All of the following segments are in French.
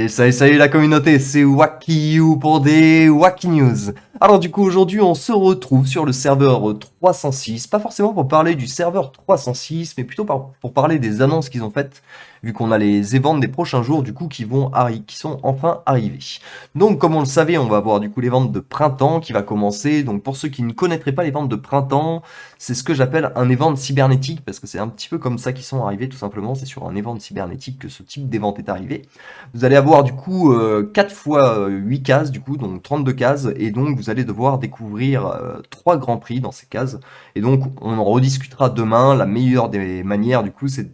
Salut la communauté, c'est Wacky You pour des Wacky News. Alors du coup aujourd'hui on se retrouve sur le serveur 306, pas forcément pour parler du serveur 306, mais plutôt pour parler des annonces qu'ils ont faites, vu qu'on a les events des prochains jours du coup qui sont enfin arrivés. Donc comme on le savait, on va avoir du coup les ventes de printemps qui va commencer. Donc pour ceux qui ne connaîtraient pas les ventes de printemps, c'est ce que j'appelle un event cybernétique, parce que c'est un petit peu comme ça qu'ils sont arrivés tout simplement, c'est sur un event cybernétique que ce type d'event est arrivé. Vous allez avoir du coup 4 fois 8 cases, du coup, donc 32 cases, et donc vous allez devoir découvrir 3 grands prix dans ces cases. Et donc on en rediscutera demain. La meilleure des manières, du coup, c'est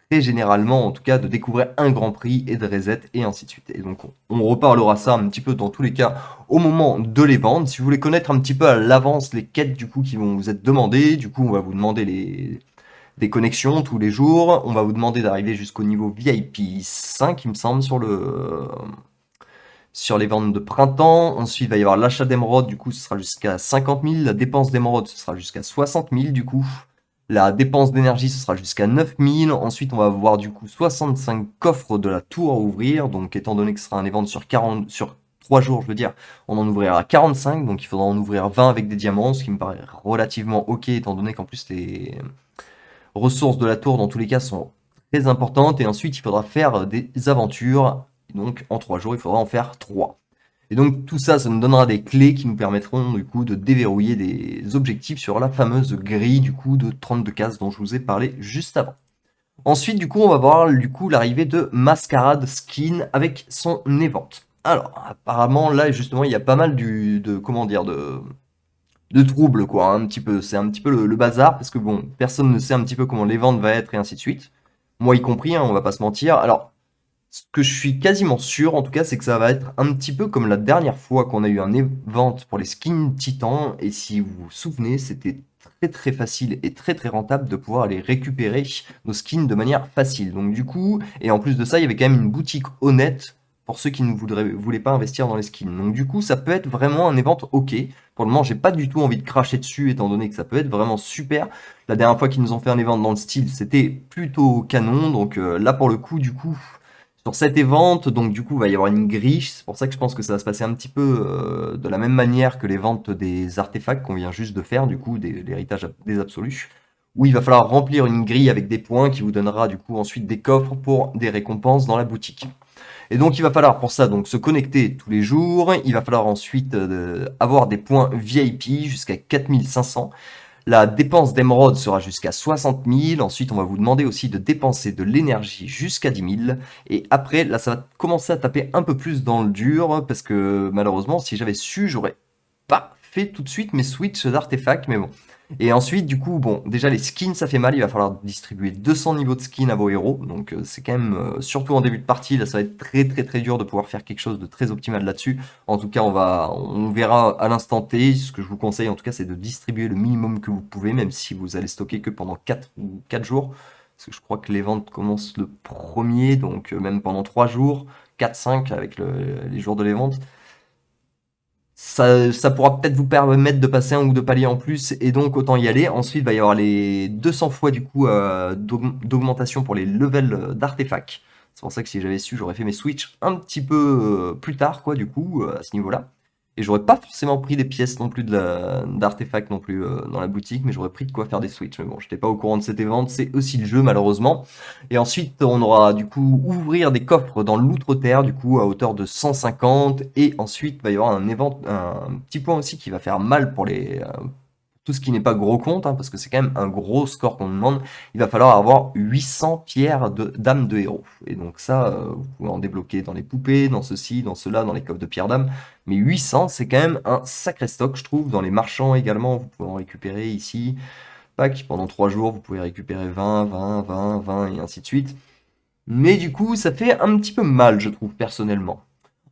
très généralement, en tout cas, de découvrir un grand prix et de reset, et ainsi de suite. Et donc on reparlera ça un petit peu dans tous les cas au moment de les vendre. Si vous voulez connaître un petit peu à l'avance les quêtes du coup qui vont vous être demandées, du coup on va vous demander des connexions tous les jours. On va vous demander d'arriver jusqu'au niveau VIP 5, il me semble, sur les ventes de printemps. Ensuite, il va y avoir l'achat d'émeraude, du coup, ce sera jusqu'à 50 000. La dépense d'émeraude, ce sera jusqu'à 60 000, du coup. La dépense d'énergie, ce sera jusqu'à 9 000. Ensuite, on va avoir, du coup, 65 coffres de la tour à ouvrir. Donc, étant donné que ce sera un event sur 3 jours, je veux dire, on en ouvrira 45. Donc, il faudra en ouvrir 20 avec des diamants, ce qui me paraît relativement ok, étant donné qu'en plus, les ressources de la tour, dans tous les cas, sont très importantes. Et ensuite, il faudra faire des aventures. Donc, en 3 jours, il faudra en faire 3. Et donc, tout ça, ça nous donnera des clés qui nous permettront, du coup, de déverrouiller des objectifs sur la fameuse grille, du coup, de 32 cases dont je vous ai parlé juste avant. Ensuite, du coup, on va voir, du coup, l'arrivée de Masquerade Skin avec son event. Alors, apparemment, là, justement, il y a pas mal comment dire, de troubles, quoi, hein, un petit peu. C'est un petit peu le bazar, parce que bon, personne ne sait un petit peu comment les ventes va être, et ainsi de suite. Moi y compris, hein, on va pas se mentir. Alors, ce que je suis quasiment sûr, en tout cas, c'est que ça va être un petit peu comme la dernière fois qu'on a eu un event pour les skins titans, et si vous vous souvenez, c'était très très facile et très très rentable de pouvoir aller récupérer nos skins de manière facile. Donc du coup, et en plus de ça, il y avait quand même une boutique honnête pour ceux qui ne voulaient pas investir dans les skins. Donc du coup, ça peut être vraiment un event ok. Pour le moment, j'ai pas du tout envie de cracher dessus, étant donné que ça peut être vraiment super. La dernière fois qu'ils nous ont fait un event dans le style, c'était plutôt canon. Donc là, pour le coup, du coup, sur cette vente, donc du coup, il va y avoir une grille. C'est pour ça que je pense que ça va se passer un petit peu de la même manière que les ventes des artefacts qu'on vient juste de faire, du coup, l'héritage des absolus, où il va falloir remplir une grille avec des points qui vous donnera du coup ensuite des coffres pour des récompenses dans la boutique. Et donc il va falloir pour ça donc se connecter tous les jours. Il va falloir ensuite avoir des points VIP jusqu'à 4500. La dépense d'émeraude sera jusqu'à 60 000. Ensuite, on va vous demander aussi de dépenser de l'énergie jusqu'à 10 000. Et après, là, ça va commencer à taper un peu plus dans le dur, parce que malheureusement, si j'avais su, j'aurais pas fait tout de suite mes switches d'artefacts, mais bon. Et ensuite, du coup, bon, déjà les skins, ça fait mal. Il va falloir distribuer 200 niveaux de skins à vos héros. Donc, c'est quand même, surtout en début de partie, là, ça va être très très très dur de pouvoir faire quelque chose de très optimal là-dessus. En tout cas, on verra à l'instant T. Ce que je vous conseille, en tout cas, c'est de distribuer le minimum que vous pouvez, même si vous allez stocker que pendant 4 ou 4 jours. Parce que je crois que les ventes commencent le premier, donc même pendant 3 jours, 4-5 avec les jours de les ventes. Ça pourra peut-être vous permettre de passer un ou deux paliers en plus, et donc autant y aller. Ensuite, il va y avoir les 200 fois du coup d'augmentation pour les levels d'artefacts. C'est pour ça que si j'avais su, j'aurais fait mes switches un petit peu plus tard, quoi, du coup, à ce niveau-là. Et j'aurais pas forcément pris des pièces non plus d'artefacts non plus dans la boutique, mais j'aurais pris de quoi faire des switches. Mais bon, j'étais pas au courant de cette event, c'est aussi le jeu malheureusement. Et ensuite, on aura du coup ouvrir des coffres dans l'outre-terre, du coup à hauteur de 150. Et ensuite, il va y avoir un petit point aussi qui va faire mal pour tout ce qui n'est pas gros compte, hein, parce que c'est quand même un gros score qu'on nous demande. Il va falloir avoir 800 pierres d'âme de héros. Et donc ça, vous pouvez en débloquer dans les poupées, dans ceci, dans cela, dans les coffres de pierres d'âme. Mais 800, c'est quand même un sacré stock, je trouve. Dans les marchands également, vous pouvez en récupérer ici. Pack, pendant 3 jours, vous pouvez récupérer 20, 20, 20, 20 et ainsi de suite. Mais du coup, ça fait un petit peu mal, je trouve, personnellement.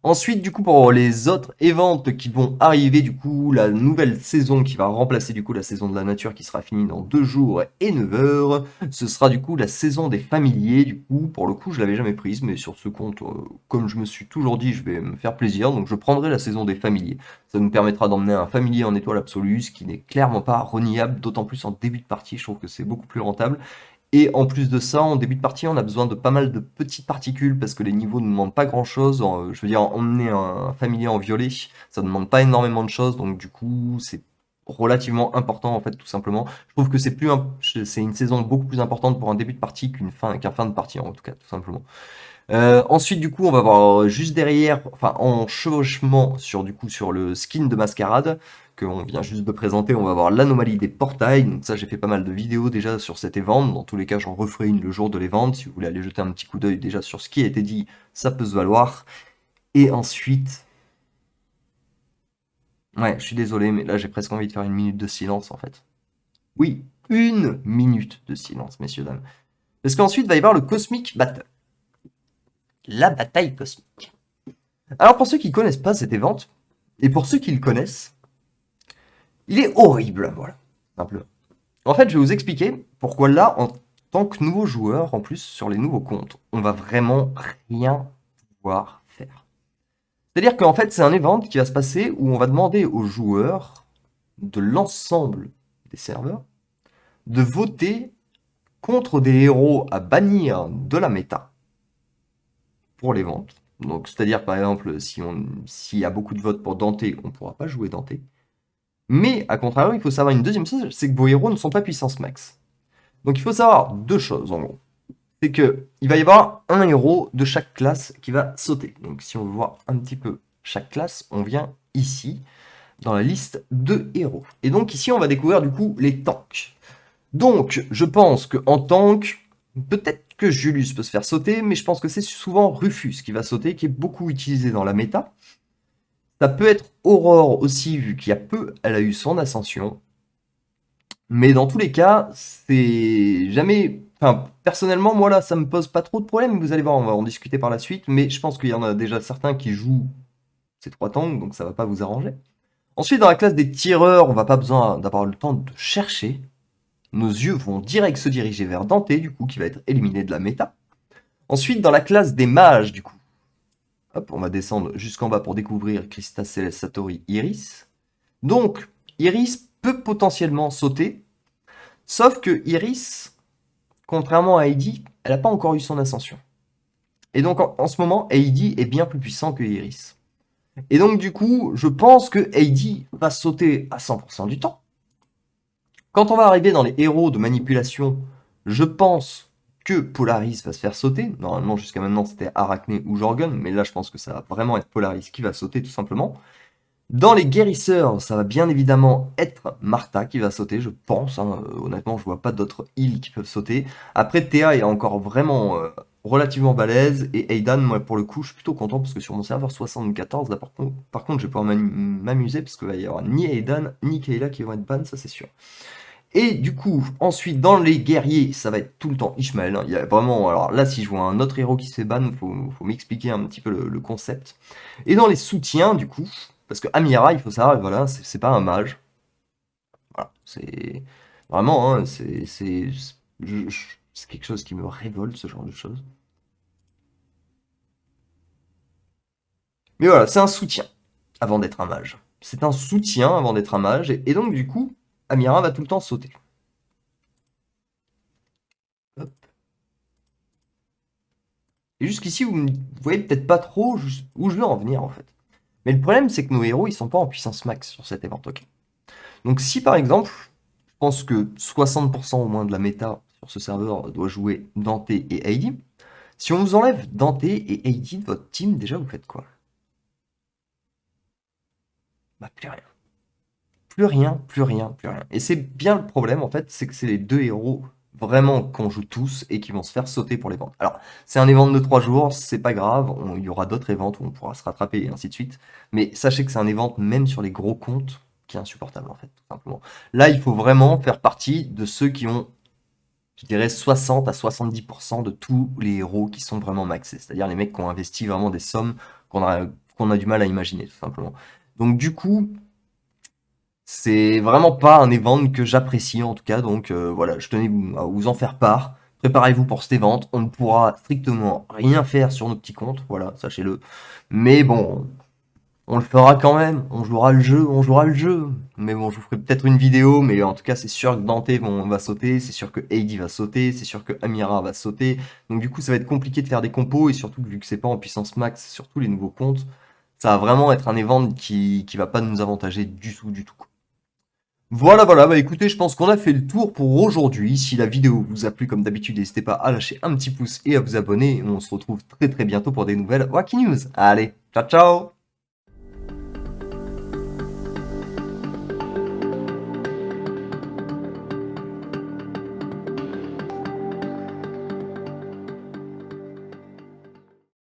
Ensuite, du coup, pour les autres events qui vont arriver, du coup, la nouvelle saison qui va remplacer, du coup, la saison de la nature qui sera finie dans 2 jours et 9 heures, ce sera, du coup, la saison des familiers, du coup, pour le coup, je l'avais jamais prise, mais sur ce compte, comme je me suis toujours dit, je vais me faire plaisir, donc je prendrai la saison des familiers. Ça nous permettra d'emmener un familier en étoile absolue, ce qui n'est clairement pas reniable, d'autant plus en début de partie, je trouve que c'est beaucoup plus rentable. Et en plus de ça, en début de partie, on a besoin de pas mal de petites particules parce que les niveaux ne demandent pas grand-chose. Je veux dire, emmener un familier en violet, ça ne demande pas énormément de choses, donc du coup, c'est relativement important en fait, tout simplement. Je trouve que c'est une saison beaucoup plus importante pour un début de partie qu'un fin de partie, en tout cas, tout simplement. Ensuite, du coup, on va voir juste derrière, enfin en chevauchement sur le skin de Mascarade, qu'on vient juste de présenter, on va voir l'anomalie des portails. Donc ça, j'ai fait pas mal de vidéos déjà sur cet event. Dans tous les cas, j'en referai une le jour de l'event. Si vous voulez aller jeter un petit coup d'œil déjà sur ce qui a été dit, ça peut se valoir. Et ensuite... Ouais, je suis désolé, mais là, j'ai presque envie de faire une minute de silence, en fait. Oui, une minute de silence, messieurs, dames. Parce qu'ensuite, va y avoir le Cosmic Battle. La bataille cosmique. Alors pour ceux qui connaissent pas cet event, et pour ceux qui le connaissent, il est horrible, voilà, simplement. En fait, je vais vous expliquer pourquoi là, en tant que nouveau joueur, en plus, sur les nouveaux comptes, on va vraiment rien pouvoir faire. C'est-à-dire qu'en fait, c'est un event qui va se passer où on va demander aux joueurs de l'ensemble des serveurs de voter contre des héros à bannir de la méta pour les ventes. Donc, c'est-à-dire, par exemple, s'il y a beaucoup de votes pour Dante, on ne pourra pas jouer Dante. Mais, à contrario, il faut savoir une deuxième chose, c'est que vos héros ne sont pas puissance max. Donc, il faut savoir deux choses, en gros. C'est que il va y avoir un héros de chaque classe qui va sauter. Donc, si on veut voir un petit peu chaque classe, on vient ici, dans la liste de héros. Et donc, ici, on va découvrir, du coup, les tanks. Donc, je pense qu'en tank, peut-être que Julius peut se faire sauter, mais je pense que c'est souvent Rufus qui va sauter, qui est beaucoup utilisé dans la méta. Ça peut être Aurore aussi, vu qu'il y a peu, elle a eu son ascension. Mais dans tous les cas, c'est jamais... Enfin, personnellement, moi là, ça me pose pas trop de problèmes. Vous allez voir, on va en discuter par la suite. Mais je pense qu'il y en a déjà certains qui jouent ces trois tanks, donc ça va pas vous arranger. Ensuite, dans la classe des tireurs, on va pas besoin d'avoir le temps de chercher. Nos yeux vont direct se diriger vers Dante, du coup, qui va être éliminé de la méta. Ensuite, dans la classe des mages, du coup, hop, on va descendre jusqu'en bas pour découvrir Christa Céleste Satori Iris. Donc, Iris peut potentiellement sauter, sauf que Iris, contrairement à Heidi, elle n'a pas encore eu son ascension. Et donc, en ce moment, Heidi est bien plus puissant que Iris. Et donc, du coup, je pense que Heidi va sauter à 100% du temps. Quand on va arriver dans les héros de manipulation, je pense que Polaris va se faire sauter. Normalement, jusqu'à maintenant, c'était Arachné ou Jorgun, mais là, je pense que ça va vraiment être Polaris qui va sauter, tout simplement. Dans les guérisseurs, ça va bien évidemment être Martha qui va sauter, je pense. Honnêtement, je vois pas d'autres heals qui peuvent sauter. Après, Théa est encore vraiment relativement balèze. Et Aidan, moi, pour le coup, je suis plutôt content parce que sur mon serveur 74, là, par contre, je vais pouvoir m'amuser parce qu'il va y avoir ni Aidan ni Kayla qui vont être ban, ça c'est sûr. Et du coup, ensuite, dans les guerriers, ça va être tout le temps Ishmael. Il y a vraiment, alors là, si je vois un autre héros qui se fait ban, faut m'expliquer un petit peu le concept. Et dans les soutiens, du coup, parce que Amira, il faut savoir, voilà, c'est pas un mage. Voilà, c'est vraiment, hein, c'est quelque chose qui me révolte, ce genre de choses. Mais voilà, c'est un soutien avant d'être un mage. C'est un soutien avant d'être un mage, et donc du coup, Amira va tout le temps sauter. Hop. Et jusqu'ici, vous voyez peut-être pas trop où je veux en venir, en fait. Mais le problème, c'est que nos héros, ils sont pas en puissance max sur cet event, ok. Donc si par exemple, je pense que 60% au moins de la méta sur ce serveur doit jouer Dante et Heidi, si on vous enlève Dante et Heidi de votre team, déjà vous faites quoi? Bah plus rien. Plus rien, plus rien, plus rien. Et c'est bien le problème en fait, c'est que c'est les deux héros vraiment qu'on joue tous et qui vont se faire sauter pour les ventes. Alors, c'est un event de 3 jours, c'est pas grave, il y aura d'autres events où on pourra se rattraper et ainsi de suite. Mais sachez que c'est un event même sur les gros comptes qui est insupportable en fait, tout simplement. Là, il faut vraiment faire partie de ceux qui ont, je dirais, 60 à 70% de tous les héros qui sont vraiment maxés. C'est-à-dire les mecs qui ont investi vraiment des sommes qu'on a du mal à imaginer, tout simplement. Donc du coup, c'est vraiment pas un event que j'apprécie en tout cas, donc voilà, je tenais à vous en faire part. Préparez-vous pour cet event, on ne pourra strictement rien faire sur nos petits comptes, voilà, sachez-le. Mais bon, On le fera quand même, on jouera le jeu, on jouera le jeu. Mais bon, je vous ferai peut-être une vidéo, mais en tout cas, c'est sûr que Dante va sauter, c'est sûr que Heidi va sauter, c'est sûr que Amira va sauter. Donc du coup, ça va être compliqué de faire des compos, et surtout que vu que c'est pas en puissance max, surtout les nouveaux comptes, ça va vraiment être un event qui va pas nous avantager du tout, du tout. Voilà, voilà, bah écoutez, je pense qu'on a fait le tour pour aujourd'hui. Si la vidéo vous a plu, comme d'habitude, n'hésitez pas à lâcher un petit pouce et à vous abonner. On se retrouve très très bientôt pour des nouvelles Wacky News. Allez, ciao ciao!